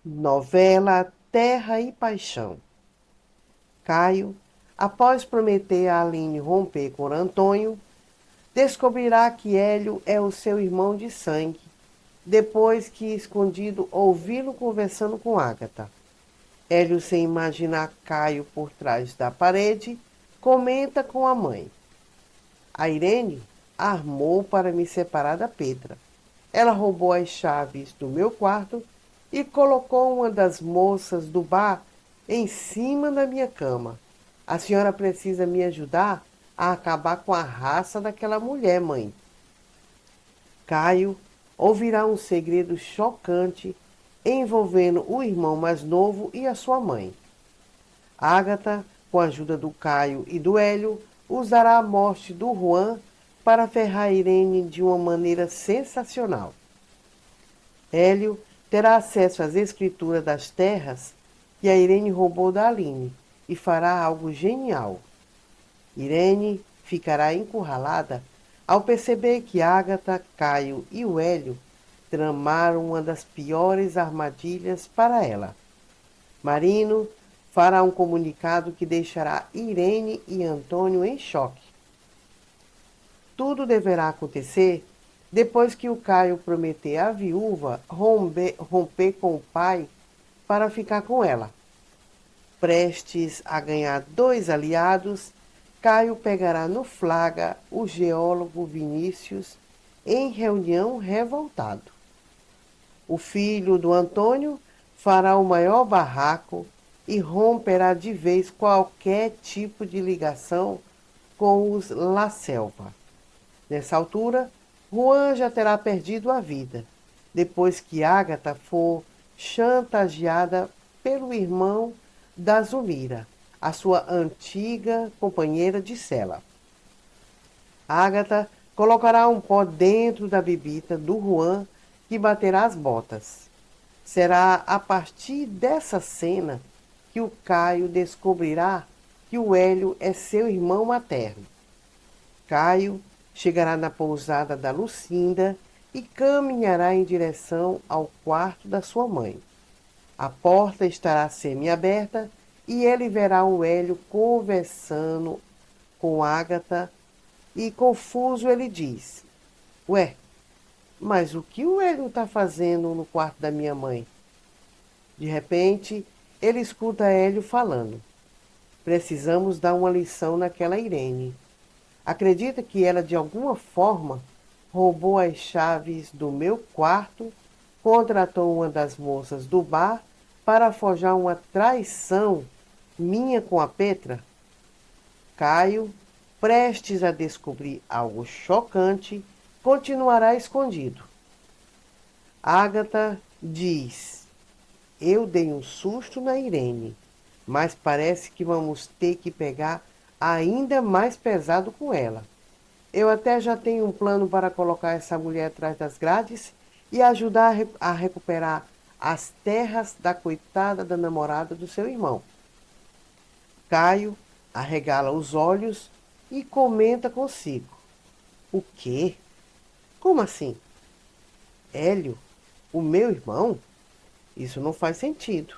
Novela Terra e Paixão. Caio, após prometer a Aline romper com Antônio, descobrirá que Hélio é o seu irmão de sangue, depois que, escondido, ouvi-lo conversando com Ágata. Hélio, sem imaginar Caio por trás da parede, comenta com a mãe. A Irene armou para me separar da Petra. Ela roubou as chaves do meu quarto e colocou uma das moças do bar em cima da minha cama. A senhora precisa me ajudar a acabar com a raça daquela mulher, mãe. Caio ouvirá um segredo chocante envolvendo o irmão mais novo e a sua mãe. Ágata, com a ajuda do Caio e do Hélio, usará a morte do Juan para ferrar Irene de uma maneira sensacional. Hélio terá acesso às escrituras das terras que a Irene roubou da Aline e fará algo genial. Irene ficará encurralada ao perceber que Ágata, Caio e o Hélio tramaram uma das piores armadilhas para ela. Marino fará um comunicado que deixará Irene e Antônio em choque. Tudo deverá acontecer depois que o Caio prometer à viúva romper com o pai para ficar com ela. Prestes a ganhar dois aliados, Caio pegará no flagra o geólogo Vinícius em reunião revoltado. O filho do Antônio fará o maior barraco e romperá de vez qualquer tipo de ligação com os La Selva. Nessa altura, Juan já terá perdido a vida, depois que Ágata for chantageada pelo irmão da Zulmira, a sua antiga companheira de cela. Ágata colocará um pó dentro da bebida do Juan que baterá as botas. Será a partir dessa cena que o Caio descobrirá que o Hélio é seu irmão materno. Caio chegará na pousada da Lucinda e caminhará em direção ao quarto da sua mãe. A porta estará semi-aberta e ele verá o Hélio conversando com Ágata e, confuso, ele diz: Ué, mas o que o Hélio está fazendo no quarto da minha mãe? De repente, ele escuta Hélio falando: Precisamos dar uma lição naquela Irene. Acredita que ela, de alguma forma, roubou as chaves do meu quarto, contratou uma das moças do bar para forjar uma traição minha com a Petra? Caio, prestes a descobrir algo chocante, continuará escondido. Ágata diz: Eu dei um susto na Irene, mas parece que vamos ter que pegar ainda mais pesado com ela. Eu até já tenho um plano para colocar essa mulher atrás das grades e ajudar a recuperar as terras da coitada da namorada do seu irmão. Caio arregala os olhos e comenta consigo: O quê? Como assim? Hélio, o meu irmão? Isso não faz sentido.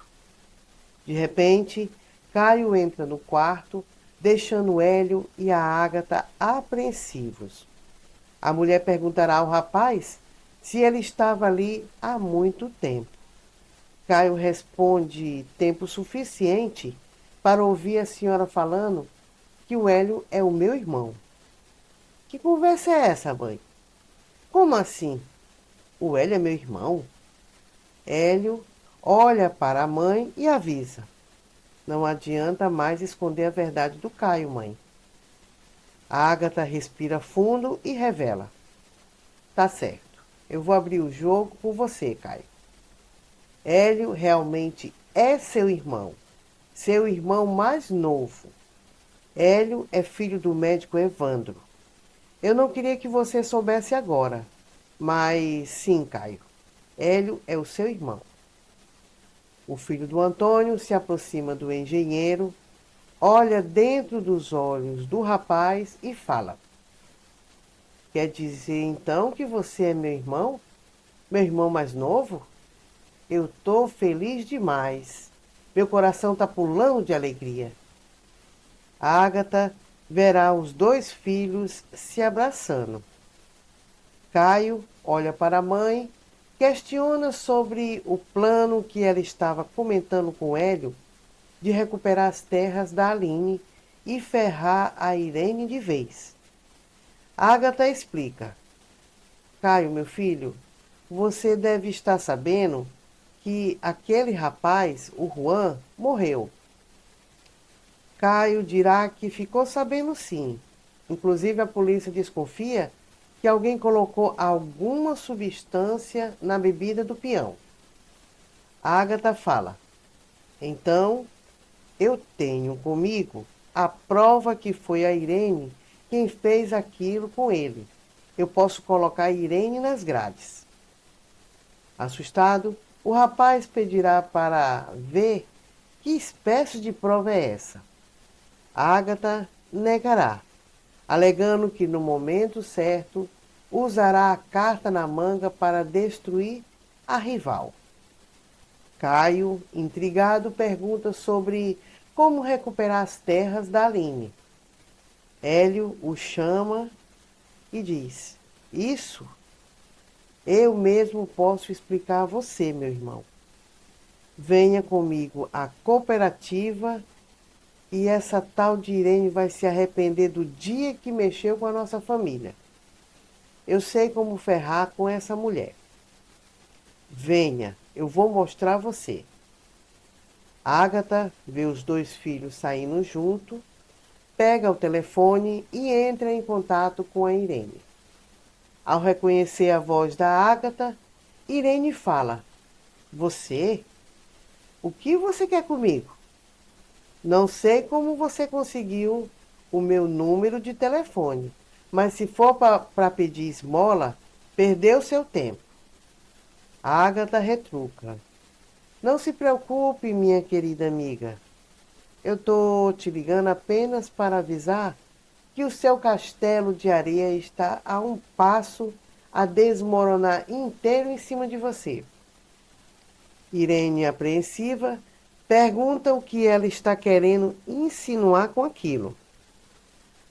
De repente, Caio entra no quarto, deixando Hélio e a Ágata apreensivos. A mulher perguntará ao rapaz se ele estava ali há muito tempo. Caio responde tempo suficiente para ouvir a senhora falando que o Hélio é o meu irmão. Que conversa é essa, mãe? Como assim? O Hélio é meu irmão? Hélio olha para a mãe e avisa: Não adianta mais esconder a verdade do Caio, mãe. A Ágata respira fundo e revela: Tá certo, eu vou abrir o jogo por você, Caio. Hélio realmente é seu irmão mais novo. Hélio é filho do médico Evandro. Eu não queria que você soubesse agora, mas sim, Caio. Hélio é o seu irmão. O filho do Antônio se aproxima do engenheiro, olha dentro dos olhos do rapaz e fala: Quer dizer então que você é meu irmão? Meu irmão mais novo? eu tô feliz demais. Meu coração tá pulando de alegria. Ágata verá os dois filhos se abraçando. Caio olha para a mãe, questiona sobre o plano que ela estava comentando com Hélio de recuperar as terras da Aline e ferrar a Irene de vez. Ágata explica: Caio, meu filho, você deve estar sabendo que aquele rapaz, o Juan, morreu. Caio dirá que ficou sabendo sim. Inclusive a polícia desconfia que alguém colocou alguma substância na bebida do peão. Ágata fala: Então, eu tenho comigo a prova que foi a Irene quem fez aquilo com ele. Eu posso colocar a Irene nas grades. Assustado, o rapaz pedirá para ver que espécie de prova é essa. Ágata negará, alegando que no momento certo usará a carta na manga para destruir a rival. Caio, intrigado, pergunta sobre como recuperar as terras da Aline. Hélio o chama e diz: Isso eu mesmo posso explicar a você, meu irmão. Venha comigo à cooperativa e essa tal de Irene vai se arrepender do dia que mexeu com a nossa família. Eu sei como ferrar com essa mulher. Venha, eu vou mostrar a você. Ágata vê os dois filhos saindo junto, pega o telefone e entra em contato com a Irene. Ao reconhecer a voz da Ágata, Irene fala: Você? O que você quer comigo? Não sei como você conseguiu o meu número de telefone, mas se for para pedir esmola, perdeu seu tempo. Ágata retruca: Não se preocupe, minha querida amiga. Eu tô te ligando apenas para avisar que o seu castelo de areia está a um passo a desmoronar inteiro em cima de você. Irene, apreensiva, pergunta o que ela está querendo insinuar com aquilo.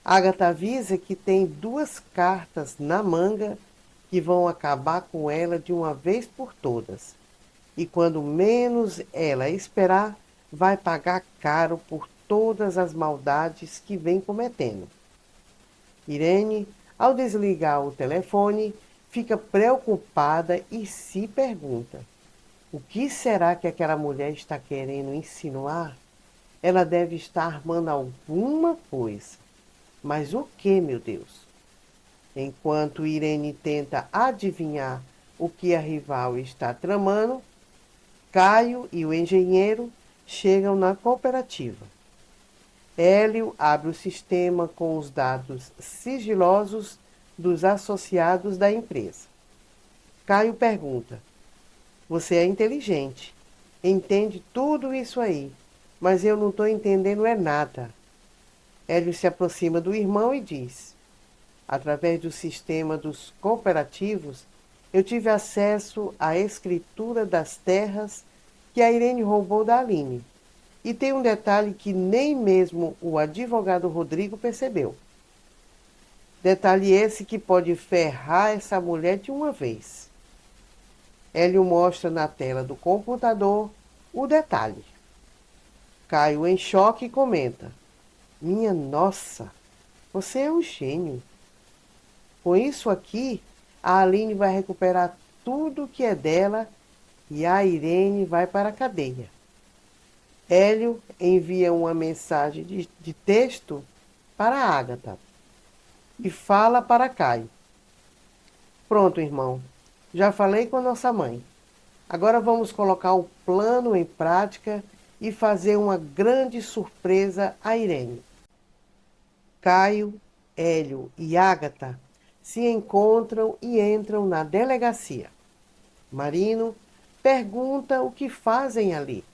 Agatha avisa que tem duas cartas na manga que vão acabar com ela de uma vez por todas. E quando menos ela esperar, vai pagar caro por todas as maldades que vem cometendo. Irene, ao desligar o telefone, fica preocupada e se pergunta: o que será que aquela mulher está querendo insinuar? Ela deve estar armando alguma coisa. Mas o que, meu Deus? Enquanto Irene tenta adivinhar o que a rival está tramando, Caio e o engenheiro chegam na cooperativa. Hélio abre o sistema com os dados sigilosos dos associados da empresa. Caio pergunta: Você é inteligente, entende tudo isso aí, mas eu não estou entendendo é nada. Hélio se aproxima do irmão e diz: Através do sistema dos cooperativos, eu tive acesso à escritura das terras que a Irene roubou da Aline. E tem um detalhe que nem mesmo o advogado Rodrigo percebeu. Detalhe esse que pode ferrar essa mulher de uma vez. Hélio mostra na tela do computador o detalhe. Caio em choque e comenta: Minha nossa, você é um gênio. Com isso aqui, a Aline vai recuperar tudo que é dela e a Irene vai para a cadeia. Hélio envia uma mensagem de texto para a Ágata e fala para Caio: Pronto, irmão, já falei com a nossa mãe. Agora vamos colocar o plano em prática e fazer uma grande surpresa a Irene. Caio, Hélio e Ágata se encontram e entram na delegacia. Marino pergunta o que fazem ali.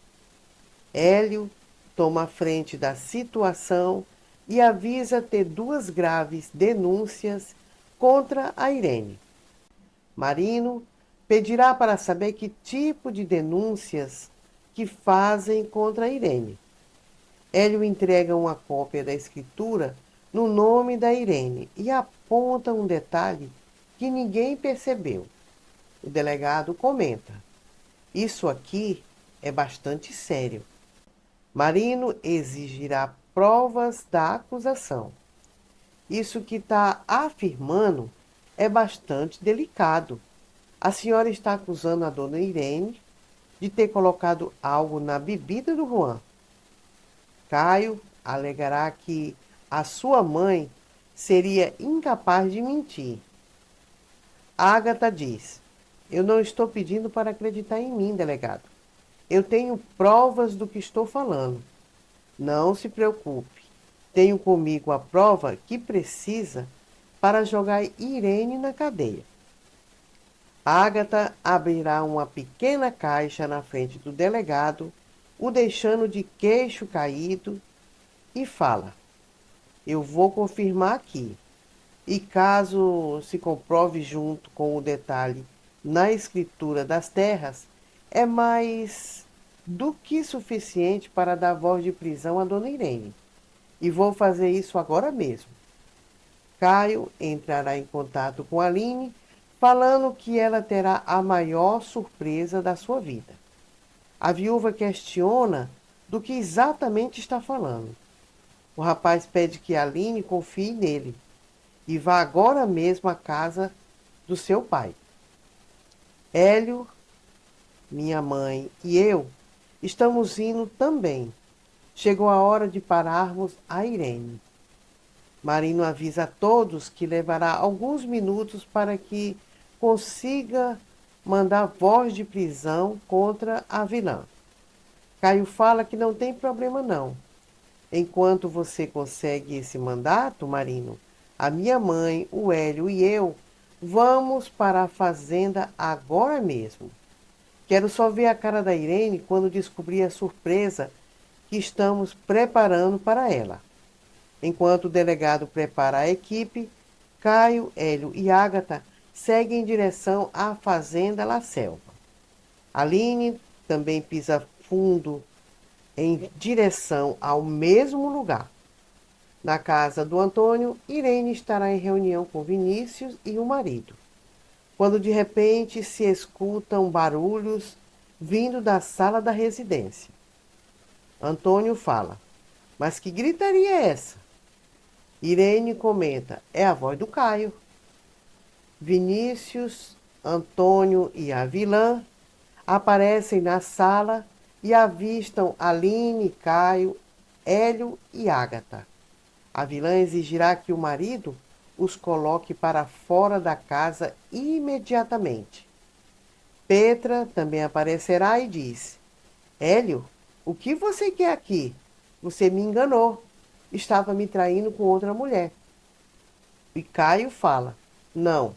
Hélio toma a frente da situação e avisa ter duas graves denúncias contra a Irene. Marino Pedirá para saber que tipo de denúncias que fazem contra Irene. Hélio entrega uma cópia da escritura no nome da Irene e aponta um detalhe que ninguém percebeu. O delegado comenta: isso aqui é bastante sério. Marino exigirá provas da acusação. Isso que está afirmando é bastante delicado. A senhora está acusando a dona Irene de ter colocado algo na bebida do Juan. Caio alegará que a sua mãe seria incapaz de mentir. Ágata diz: eu não estou pedindo para acreditar em mim, delegado. Eu tenho provas do que estou falando. Não se preocupe. Tenho comigo a prova que precisa para jogar Irene na cadeia. Ágata abrirá uma pequena caixa na frente do delegado, o deixando de queixo caído, e fala: eu vou confirmar aqui. E caso se comprove junto com o detalhe na escritura das terras, é mais do que suficiente para dar voz de prisão a dona Irene. E vou fazer isso agora mesmo. Caio entrará em contato com Aline, falando que ela terá a maior surpresa da sua vida. A viúva questiona do que exatamente está falando. O rapaz pede que Aline confie nele e vá agora mesmo à casa do seu pai. Hélio, minha mãe e eu estamos indo também. Chegou a hora de pararmos a Irene. Marino avisa a todos que levará alguns minutos para que consiga mandar voz de prisão contra a vilã. Caio fala que não tem problema não. Enquanto você consegue esse mandato, Marino, a minha mãe, o Hélio e eu vamos para a fazenda agora mesmo. Quero só ver a cara da Irene quando descobrir a surpresa que estamos preparando para ela. Enquanto o delegado prepara a equipe, Caio, Hélio e Ágata seguem em direção à fazenda La Selva. Aline também pisa fundo em direção ao mesmo lugar. Na casa do Antônio, Irene estará em reunião com Vinícius e o marido, quando de repente se escutam barulhos vindo da sala da residência. Antônio fala: mas que gritaria é essa? Irene comenta: é a voz do Caio. Vinícius, Antônio e a vilã aparecem na sala e avistam Aline, Caio, Hélio e Ágata. A vilã exigirá que o marido os coloque para fora da casa imediatamente. Petra também aparecerá e diz: Hélio, o que você quer aqui? Você me enganou. Estava me traindo com outra mulher. E Caio fala: não,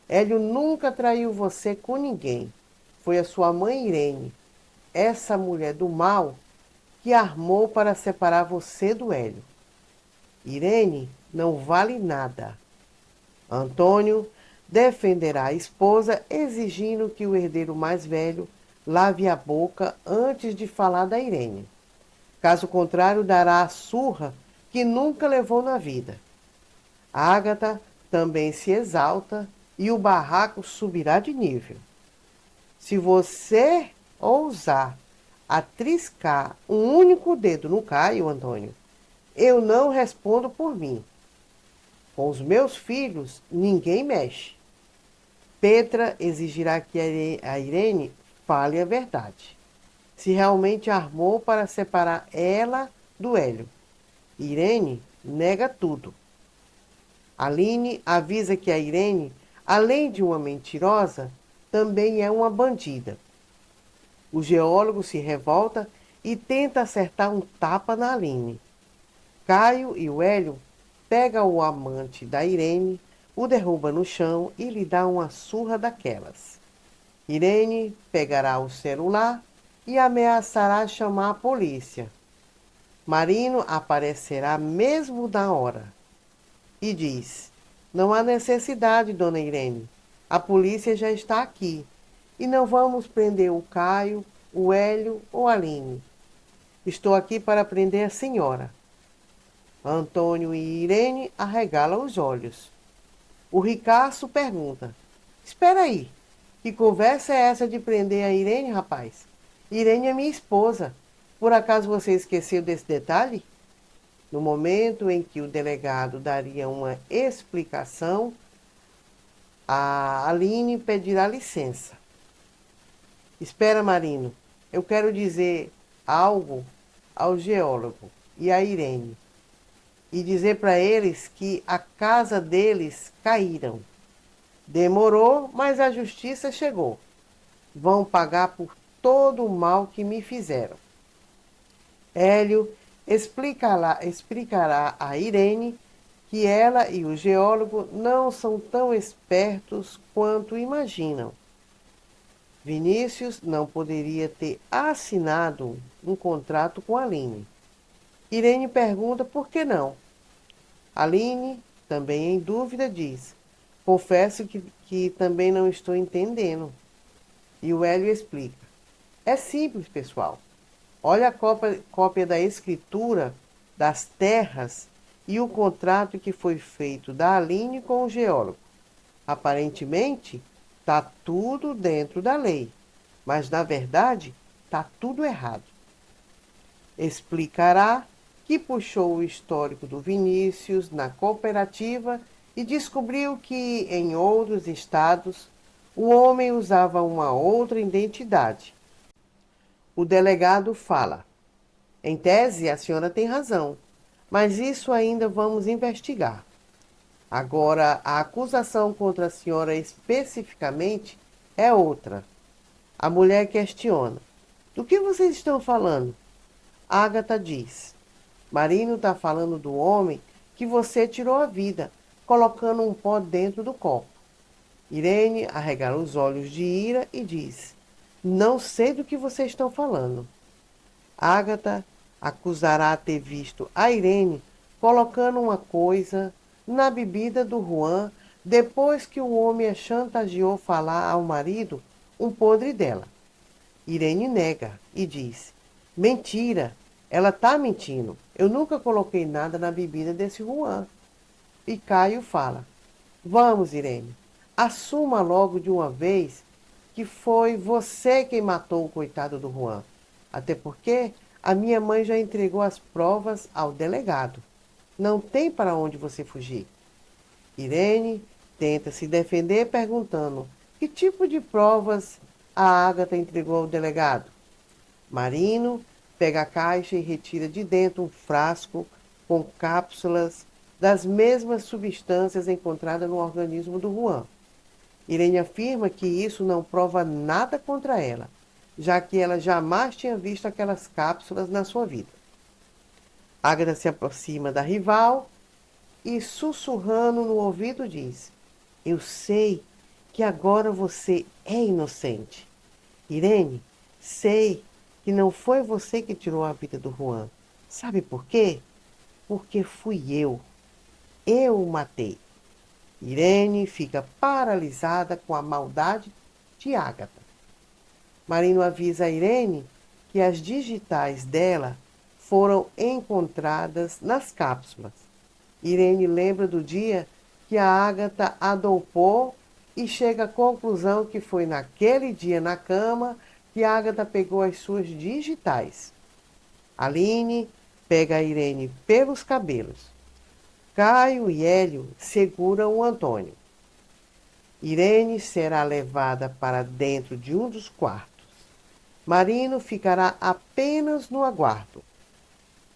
Hélio nunca traiu você com ninguém. Foi a sua mãe Irene, essa mulher do mal, que armou para separar você do Hélio. Irene não vale nada. Antônio defenderá a esposa, exigindo que o herdeiro mais velho lave a boca antes de falar da Irene. Caso contrário, dará a surra que nunca levou na vida. Ágata também se exalta e o barraco subirá de nível. Se você ousar atriscar um único dedo no Caio, Antônio, eu não respondo por mim. Com os meus filhos, ninguém mexe. Petra exigirá que a Irene fale a verdade. Se realmente armou para separar ela do Hélio. Irene nega tudo. Aline avisa que a Irene, além de uma mentirosa, também é uma bandida. O geólogo se revolta e tenta acertar um tapa na Aline. Caio e o Hélio pegam o amante da Irene, o derruba no chão e lhe dá uma surra daquelas. Irene pegará o celular e ameaçará chamar a polícia. Marino aparecerá mesmo na hora e diz: não há necessidade, dona Irene. A polícia já está aqui. e não vamos prender o Caio, o Hélio ou a Aline. Estou aqui para prender a senhora. Antônio e Irene arregalam os olhos. O Ricaço pergunta: Espera aí, que conversa é essa de prender a Irene, rapaz? Irene é minha esposa. Por acaso você esqueceu desse detalhe? No momento em que o delegado daria uma explicação, a Aline pedirá licença. Espera, Marino, eu quero dizer algo ao geólogo e a Irene e dizer para eles que a casa deles caíram. Demorou, mas a justiça chegou. Vão pagar por todo o mal que me fizeram. Hélio explicará a Irene que ela e o geólogo não são tão espertos quanto imaginam. Vinícius não poderia ter assinado um contrato com Aline. Irene pergunta por que não. Aline, também em dúvida, diz: Confesso que também não estou entendendo. E o Hélio explica: É simples, pessoal. Olha a cópia da escritura das terras e o contrato que foi feito da Aline com o geólogo. Aparentemente, está tudo dentro da lei, mas na verdade está tudo errado. Explicará que puxou o histórico do Vinícius na cooperativa e descobriu que, em outros estados, o homem usava uma outra identidade. O delegado fala: Em tese, a senhora tem razão, mas isso ainda vamos investigar. Agora, a acusação contra a senhora especificamente é outra. A mulher questiona: Do que vocês estão falando? Ágata diz: Marino está falando do homem que você tirou a vida, colocando um pó dentro do copo. Irene arregala os olhos de ira e diz: Não sei do que vocês estão falando. Ágata acusará ter visto a Irene colocando uma coisa na bebida do Juan depois que o homem a chantageou falar ao marido um podre dela. Irene nega e diz: Mentira, ela está mentindo. Eu nunca coloquei nada na bebida desse Juan. E Caio fala: Vamos, Irene, assuma logo de uma vez que foi você quem matou o coitado do Juan. Até porque a minha mãe já entregou as provas ao delegado. Não tem para onde você fugir. Irene tenta se defender perguntando que tipo de provas a Ágata entregou ao delegado. Marino pega a caixa e retira de dentro um frasco com cápsulas das mesmas substâncias encontradas no organismo do Juan. Irene afirma que isso não prova nada contra ela, já que ela jamais tinha visto aquelas cápsulas na sua vida. Ágata se aproxima da rival e, sussurrando no ouvido, diz: Eu sei que agora você é inocente. Irene, sei que não foi você que tirou a vida do Juan. Sabe por quê? Porque fui eu. Eu o matei. Irene fica paralisada com a maldade de Ágata. Marino avisa a Irene que as digitais dela foram encontradas nas cápsulas. Irene lembra do dia que a Ágata a dopou e chega à conclusão que foi naquele dia na cama que a Ágata pegou as suas digitais. Aline pega a Irene pelos cabelos. Caio e Hélio seguram o Antônio. Irene será levada para dentro de um dos quartos. Marino ficará apenas no aguardo.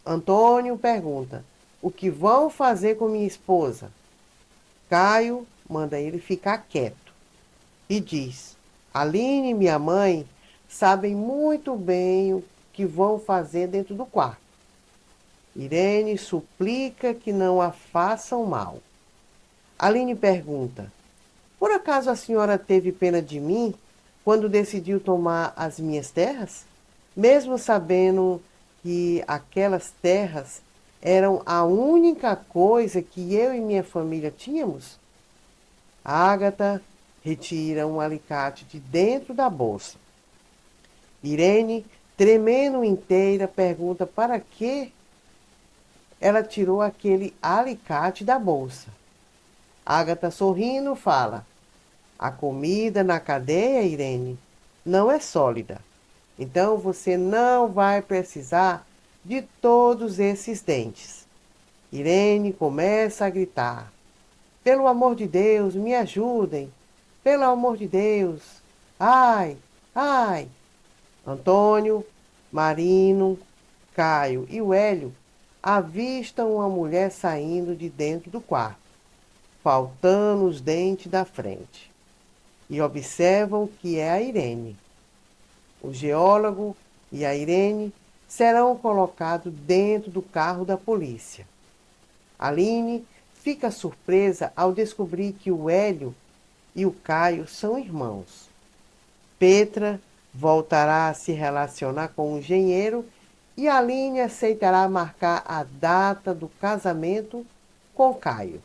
Antônio pergunta: O que vão fazer com minha esposa? Caio manda ele ficar quieto e diz: Aline e minha mãe sabem muito bem o que vão fazer dentro do quarto. Irene suplica que não a façam mal. Aline pergunta: Por acaso a senhora teve pena de mim quando decidiu tomar as minhas terras? Mesmo sabendo que aquelas terras eram a única coisa que eu e minha família tínhamos? Ágata retira um alicate de dentro da bolsa. Irene, tremendo inteira, pergunta para que ela tirou aquele alicate da bolsa. Ágata, sorrindo, fala: a comida na cadeia, Irene, não é sólida. Então você não vai precisar de todos esses dentes. Irene começa a gritar: pelo amor de Deus, me ajudem! Pelo amor de Deus! Ai, ai! Antônio, Marino, Caio e o Hélio avistam uma mulher saindo de dentro do quarto, faltando os dentes da frente, e observam que é a Irene. O geólogo e a Irene serão colocados dentro do carro da polícia. Aline fica surpresa ao descobrir que o Hélio e o Caio são irmãos. Petra voltará a se relacionar com o engenheiro e Aline aceitará marcar a data do casamento com Caio.